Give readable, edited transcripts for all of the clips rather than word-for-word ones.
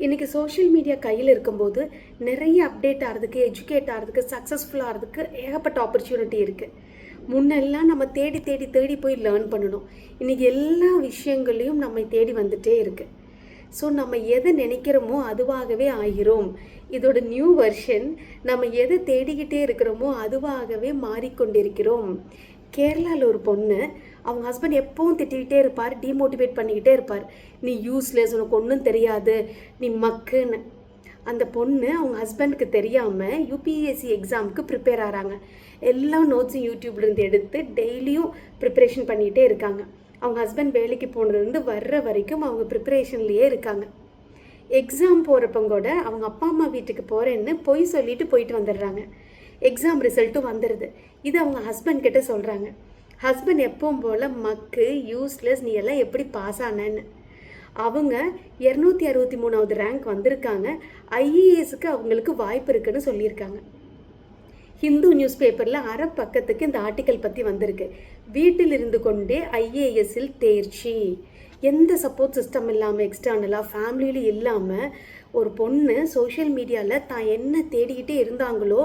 இன்றைக்கி social media கையில் இருக்கும்போது நிறைய அப்டேட் ஆகிறதுக்கு, எஜுகேட் ஆகிறதுக்கு, சக்ஸஸ்ஃபுல் ஆகிறதுக்கு ஏகப்பட்ட ஆப்பர்ச்சுனிட்டி இருக்குது. முன்னெல்லாம் நம்ம தேடி தேடி தேடி போய் லேர்ன் பண்ணணும். இன்றைக்கி எல்லா விஷயங்களையும் நம்மை தேடி வந்துட்டே இருக்குது. ஸோ நம்ம எதை நினைக்கிறோமோ அதுவாகவே ஆகிறோம். இதோட நியூ வெர்ஷன், நம்ம எதை தேடிக்கிட்டே இருக்கிறோமோ அதுவாகவே மாறிக்கொண்டிருக்கிறோம். கேரளாவில் ஒரு பொண்ணு, அவங்க ஹஸ்பண்ட் எப்பவும் திட்டிக்கிட்டே இருப்பார், டிமோட்டிவேட் பண்ணிக்கிட்டே இருப்பார். நீ யூஸ்லெஸ், உனக்கு ஒன்றும் தெரியாது, நீ மக்குன்னு. அந்த பொண்ணு அவங்க ஹஸ்பண்டுக்கு தெரியாமல் யூபிஎஸ்சி எக்ஸாமுக்கு ப்ரிப்பேர் ஆகிறாங்க. எல்லா நோட்ஸும் யூடியூப்லேருந்து எடுத்து டெய்லியும் ப்ரிப்பரேஷன் பண்ணிகிட்டே இருக்காங்க. அவங்க ஹஸ்பண்ட் வேலைக்கு போனதுலேருந்து வர்ற வரைக்கும் அவங்க ப்ரிப்பரேஷன்லேயே இருக்காங்க. எக்ஸாம் போகிறப்பங்க கூட அவங்க அப்பா அம்மா வீட்டுக்கு போகிறேன்னு பொய் சொல்லிட்டு போயிட்டு வந்துடுறாங்க. எக்ஸாம் ரிசல்ட்டும் வந்துடுது. இது அவங்க ஹஸ்பண்ட் கிட்ட சொல்கிறாங்க. ஹஸ்பண்ட் எப்பவும் போல் மக்கு, யூஸ்லெஸ், நீ எல்லாம் எப்படி பாஸ் ஆனன்னு. அவங்க 263வது ரேங்க் வந்திருக்காங்க. ஐஏஎஸ்க்கு அவங்களுக்கு வாய்ப்பு இருக்குன்னு சொல்லியிருக்காங்க. ஹிந்து நியூஸ் பேப்பரில் அரை பக்கத்துக்கு இந்த ஆர்டிக்கல் பற்றி வந்திருக்கு. வீட்டில் இருந்து கொண்டே ஐஏஎஸ்ஸில் தேர்ச்சி. எந்த சப்போர்ட் சிஸ்டம் இல்லாமல், எக்ஸ்டர்னலாக, ஃபேமிலியில் இல்லாமல் ஒரு பொண்ணு சோஷியல் மீடியாவில் தான் என்ன தேடிக்கிட்டே இருந்தாங்களோ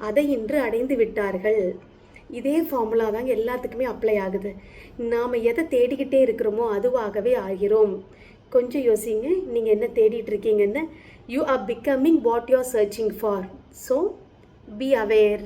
அதை இன்று அடைந்து விட்டார்கள். இதே ஃபார்முலா தாங்க எல்லாத்துக்குமே அப்ளை ஆகுது. நாம் எதை தேடிக்கிட்டே இருக்கிறோமோ அதுவாகவே ஆகிறோம். கொஞ்சம் யோசிங்க, நீங்கள் என்ன தேடிட்டு இருக்கீங்கன்னு. You are becoming what you are searching for. So be aware.